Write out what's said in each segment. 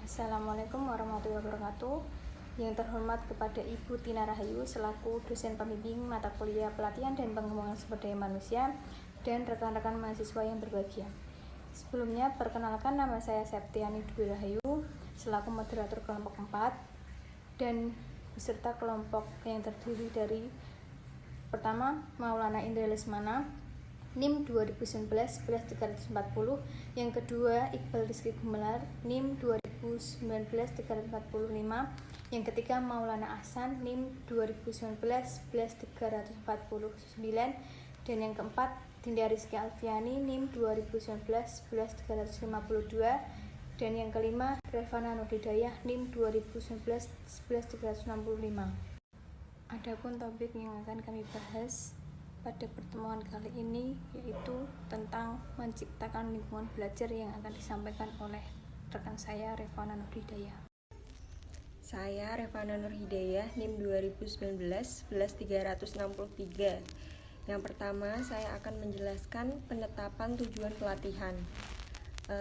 Assalamualaikum warahmatullahi wabarakatuh. Yang terhormat kepada Ibu Tina Rahayu selaku dosen pembimbing mata kuliah pelatihan dan pengembangan sumber daya manusia dan rekan-rekan mahasiswa yang berbahagia. Sebelumnya perkenalkan, nama saya Septiani Dwi Rahayu selaku moderator kelompok 4 dan beserta kelompok yang terdiri dari pertama Maulana Indra Lesmana NIM 2019-11340, yang kedua Iqbal Rizky Gumelar NIM 2019-345, yang ketiga Maulana Ahsan NIM 2019-11349, dan yang keempat Dinda Rizky Alfiani NIM 2019-11352, dan yang kelima Revana Nur Hidayah NIM 2019-11365. Adapun topik yang akan kami bahas pada pertemuan kali ini yaitu tentang menciptakan lingkungan belajar yang akan disampaikan oleh rekan saya Revana Nur Hidayah. Saya Revana Nur Hidayah NIM 2019-11363. Yang pertama, saya akan menjelaskan penetapan tujuan pelatihan.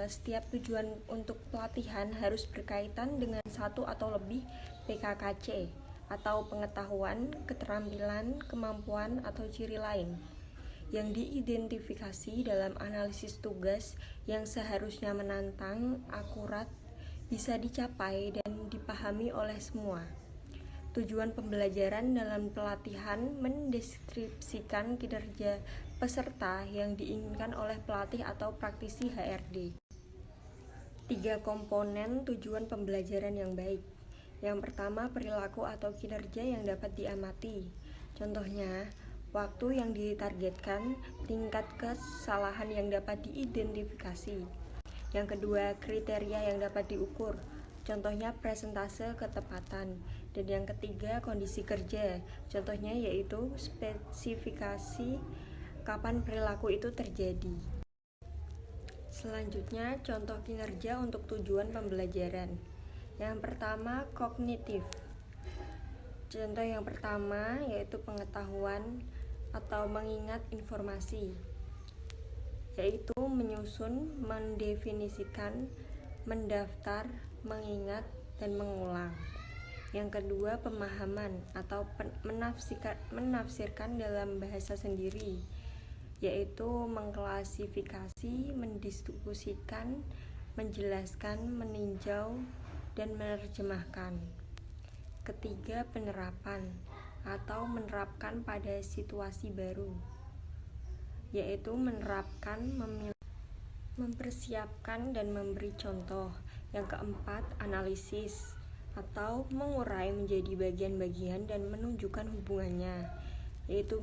Setiap tujuan untuk pelatihan harus berkaitan dengan satu atau lebih PKKC atau pengetahuan, keterampilan, kemampuan, atau ciri lain yang diidentifikasi dalam analisis tugas yang seharusnya menantang, akurat, bisa dicapai, dan dipahami oleh semua. Tujuan pembelajaran dalam pelatihan mendeskripsikan kinerja peserta yang diinginkan oleh pelatih atau praktisi HRD. 3 komponen tujuan pembelajaran yang baik. Yang pertama, perilaku atau kinerja yang dapat diamati. Contohnya, waktu yang ditargetkan, tingkat kesalahan yang dapat diidentifikasi. Yang kedua, kriteria yang dapat diukur. Contohnya, presentase ketepatan. Dan yang ketiga, kondisi kerja. Contohnya yaitu spesifikasi kapan perilaku itu terjadi. Selanjutnya, contoh kinerja untuk tujuan pembelajaran. Yang pertama, kognitif. Contoh yang pertama yaitu pengetahuan atau mengingat informasi, yaitu menyusun, mendefinisikan, mendaftar, mengingat, dan mengulang. Yang kedua, pemahaman atau menafsirkan dalam bahasa sendiri, yaitu mengklasifikasi, mendistribusikan, menjelaskan, meninjau, dan menerjemahkan. Ketiga, penerapan atau menerapkan pada situasi baru, yaitu menerapkan, mempersiapkan, dan memberi contoh. Yang keempat, analisis atau mengurai menjadi bagian-bagian dan menunjukkan hubungannya, yaitu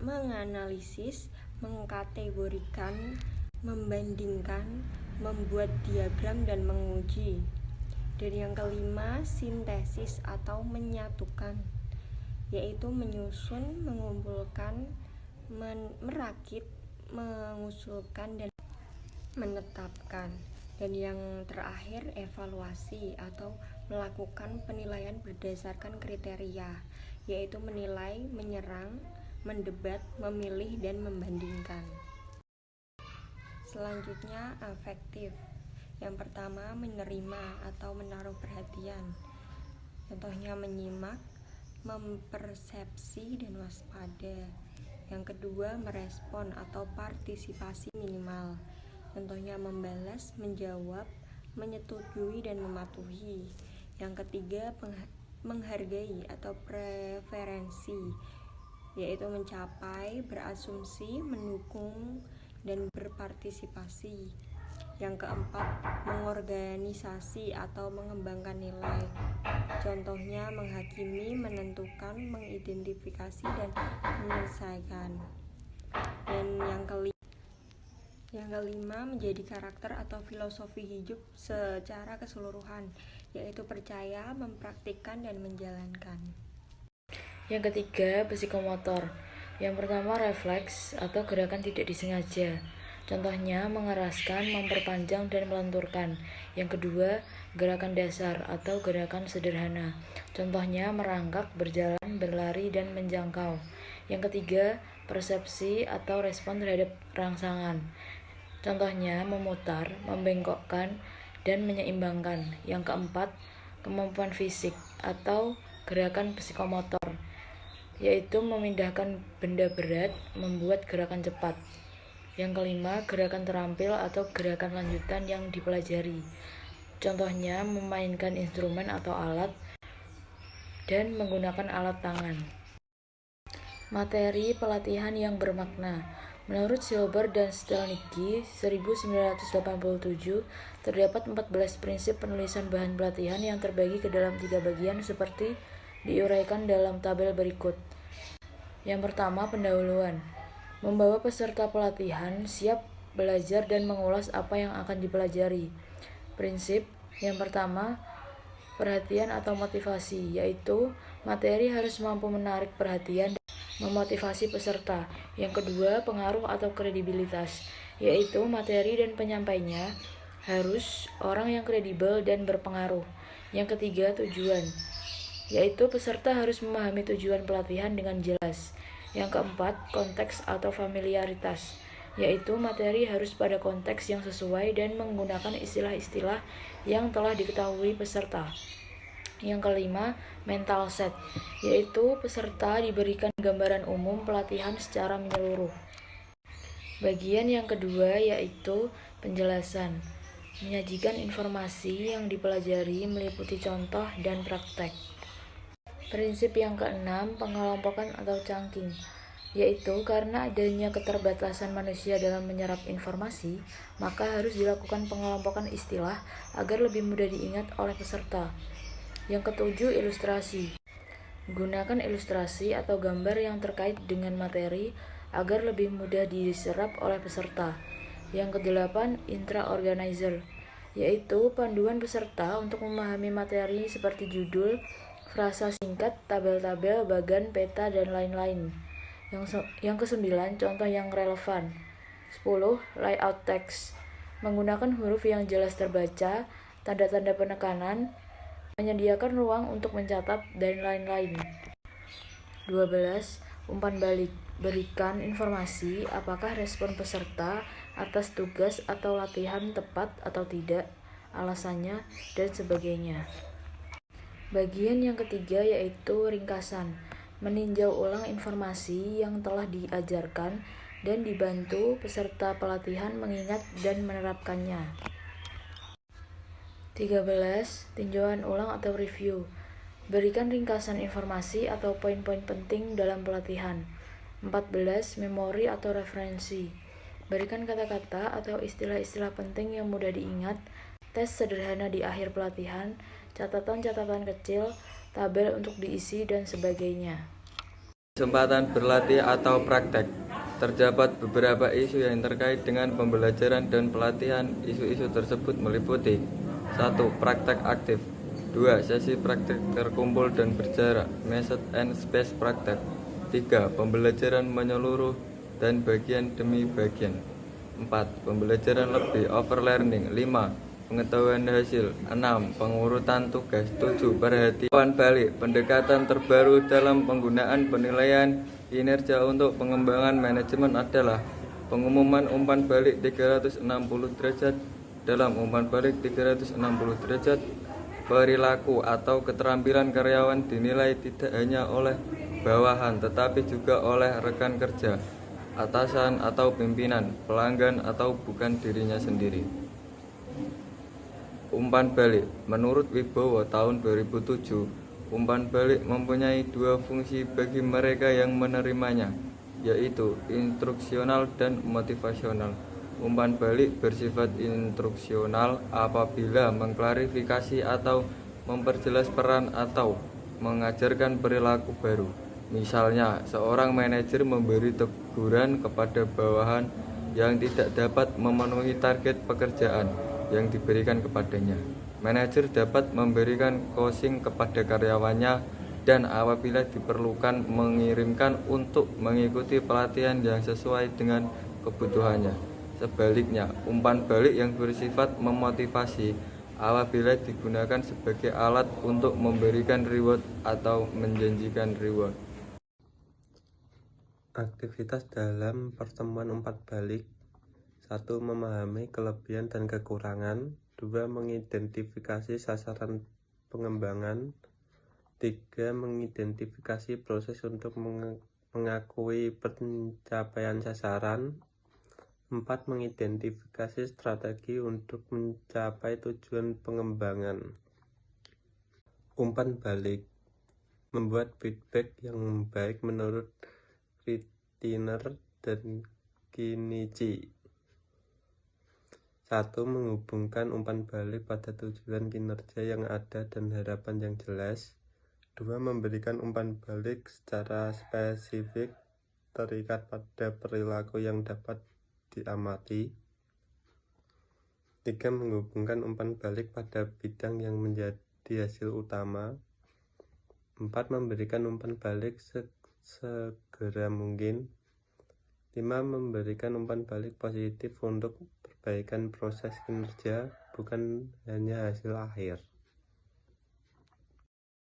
menganalisis, mengkategorikan, membandingkan, membuat diagram, dan menguji. Dan yang kelima, sintesis atau menyatukan, yaitu menyusun, mengumpulkan, merakit, mengusulkan, dan menetapkan. Dan yang terakhir, evaluasi atau melakukan penilaian berdasarkan kriteria, yaitu menilai, menyerang, mendebat, memilih, dan membandingkan. Selanjutnya, afektif. Yang pertama, menerima atau menaruh perhatian. Contohnya menyimak, mempersepsi, dan waspada. Yang kedua, merespon atau partisipasi minimal. Contohnya membalas, menjawab, menyetujui, dan mematuhi. Yang ketiga, menghargai atau preferensi, yaitu mencapai, berasumsi, mendukung, dan berpartisipasi. Yang keempat, mengorganisasi atau mengembangkan nilai. Contohnya menghakimi, menentukan, mengidentifikasi, dan menyelesaikan. Dan yang kelima, menjadi karakter atau filosofi hidup secara keseluruhan, yaitu percaya, mempraktikkan, dan menjalankan. Yang ketiga, psikomotor. Yang pertama, refleks atau gerakan tidak disengaja. Contohnya mengeraskan, memperpanjang, dan melenturkan. Yang kedua, gerakan dasar atau gerakan sederhana. Contohnya merangkak, berjalan, berlari, dan menjangkau. Yang ketiga, persepsi atau respon terhadap rangsangan. Contohnya memutar, membengkokkan, dan menyeimbangkan. Yang keempat, kemampuan fisik atau gerakan psikomotor, yaitu memindahkan benda berat, membuat gerakan cepat. Yang kelima, gerakan terampil atau gerakan lanjutan yang dipelajari. Contohnya, memainkan instrumen atau alat dan menggunakan alat tangan. Materi pelatihan yang bermakna. Menurut Silber dan Stelnicki 1987, terdapat 14 prinsip penulisan bahan pelatihan yang terbagi ke dalam 3 bagian seperti diuraikan dalam tabel berikut. Yang pertama, pendahuluan. Membawa peserta pelatihan siap belajar dan mengulas apa yang akan dipelajari. Prinsip yang pertama, perhatian atau motivasi, yaitu materi harus mampu menarik perhatian dan memotivasi peserta. Yang kedua, pengaruh atau kredibilitas, yaitu materi dan penyampainya harus orang yang kredibel dan berpengaruh. Yang ketiga, tujuan, yaitu peserta harus memahami tujuan pelatihan dengan jelas. Yang keempat, konteks atau familiaritas, yaitu materi harus pada konteks yang sesuai dan menggunakan istilah-istilah yang telah diketahui peserta. Yang kelima, mental set, yaitu peserta diberikan gambaran umum pelatihan secara menyeluruh. Bagian yang kedua yaitu penjelasan, menyajikan informasi yang dipelajari meliputi contoh dan praktek. Prinsip yang keenam, pengelompokan atau chunking, yaitu karena adanya keterbatasan manusia dalam menyerap informasi, maka harus dilakukan pengelompokan istilah agar lebih mudah diingat oleh peserta. Yang ketujuh, ilustrasi. Gunakan ilustrasi atau gambar yang terkait dengan materi agar lebih mudah diserap oleh peserta. Yang kedelapan, intra-organizer, yaitu panduan peserta untuk memahami materi seperti judul, frasa singkat, tabel-tabel, bagan, peta, dan lain-lain. Yang kesembilan, contoh yang relevan. 10. Layout teks. Menggunakan huruf yang jelas terbaca, tanda-tanda penekanan, menyediakan ruang untuk mencatat, dan lain-lain. 12. Umpan balik. Berikan informasi apakah respon peserta atas tugas atau latihan tepat atau tidak, alasannya, dan sebagainya. Bagian yang ketiga yaitu ringkasan. Meninjau ulang informasi yang telah diajarkan dan dibantu peserta pelatihan mengingat dan menerapkannya. 13. Tinjauan ulang atau review. Berikan ringkasan informasi atau poin-poin penting dalam pelatihan. 14. Memori atau referensi. Berikan kata-kata atau istilah-istilah penting yang mudah diingat, tes sederhana di akhir pelatihan, catatan-catatan kecil, tabel untuk diisi, dan sebagainya. Kesempatan berlatih atau praktek. Terdapat beberapa isu yang terkait dengan pembelajaran dan pelatihan. Isu-isu tersebut meliputi 1. Praktek aktif. 2. Sesi praktek terkumpul dan berjarak, method and space praktek. 3. Pembelajaran menyeluruh dan bagian demi bagian. 4. Pembelajaran lebih, overlearning. 5. Pengetahuan hasil. 6. Pengurutan tugas. 7. Perhatian balik, pendekatan terbaru dalam penggunaan penilaian kinerja untuk pengembangan manajemen adalah pengumuman umpan balik 360 derajat. Dalam umpan balik 360 derajat, perilaku atau keterampilan karyawan dinilai tidak hanya oleh bawahan tetapi juga oleh rekan kerja, atasan atau pimpinan, pelanggan atau bukan dirinya sendiri. Umpan balik. Menurut Wibowo tahun 2007, umpan balik mempunyai 2 fungsi bagi mereka yang menerimanya, yaitu instruksional dan motivasional. Umpan balik bersifat instruksional apabila mengklarifikasi atau memperjelas peran atau mengajarkan perilaku baru. Misalnya, seorang manajer memberi teguran kepada bawahan yang tidak dapat memenuhi target pekerjaan yang diberikan kepadanya. Manajer dapat memberikan coaching kepada karyawannya dan apabila diperlukan mengirimkan untuk mengikuti pelatihan yang sesuai dengan kebutuhannya. Sebaliknya, umpan balik yang bersifat memotivasi apabila digunakan sebagai alat untuk memberikan reward atau menjanjikan reward. Aktivitas dalam pertemuan umpan balik. 1. Memahami kelebihan dan kekurangan. 2. Mengidentifikasi sasaran pengembangan. 3. Mengidentifikasi proses untuk mengakui pencapaian sasaran. 4. Mengidentifikasi strategi untuk mencapai tujuan pengembangan. Umpan balik. Membuat feedback yang baik menurut Krittiner dan Kinichi. 1. Menghubungkan umpan balik pada tujuan kinerja yang ada dan harapan yang jelas. 2. Memberikan umpan balik secara spesifik terikat pada perilaku yang dapat diamati. 3. Menghubungkan umpan balik pada bidang yang menjadi hasil utama. 4. Memberikan umpan balik segera mungkin. 5. Memberikan umpan balik positif untuk perbaikan proses kinerja, bukan hanya hasil akhir.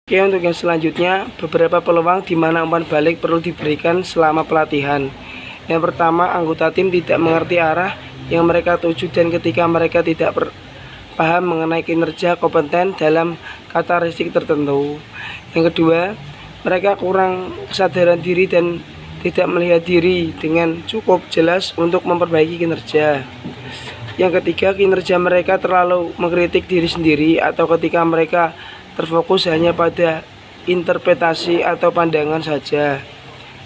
Oke, untuk yang selanjutnya, beberapa peluang di mana umpan balik perlu diberikan selama pelatihan. Yang pertama, anggota tim tidak mengerti arah yang mereka tuju dan ketika mereka tidak paham mengenai kinerja kompeten dalam karakteristik tertentu. Yang kedua, mereka kurang kesadaran diri dan tidak melihat diri dengan cukup jelas untuk memperbaiki kinerja. Yang ketiga, kinerja mereka terlalu mengkritik diri sendiri atau ketika mereka terfokus hanya pada interpretasi atau pandangan saja.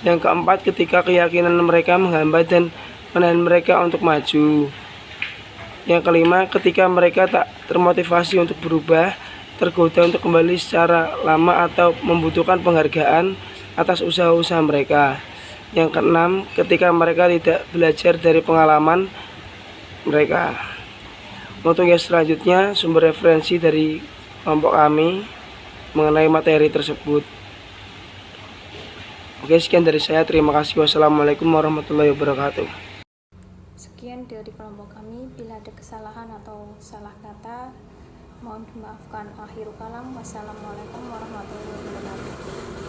Yang keempat, ketika keyakinan mereka menghambat dan menahan mereka untuk maju. Yang kelima, ketika mereka tak termotivasi untuk berubah, tergoda untuk kembali secara lama atau membutuhkan penghargaan atas usaha-usaha mereka. Yang keenam, ketika mereka tidak belajar dari pengalaman mereka. Untuk yang selanjutnya, sumber referensi dari kelompok kami mengenai materi tersebut. Oke, sekian dari saya. Terima kasih. Wassalamualaikum warahmatullahi wabarakatuh. Sekian dari kelompok kami. Bila ada kesalahan atau salah kata, mohon dimaafkan. Akhirul kalam. Wassalamualaikum warahmatullahi wabarakatuh.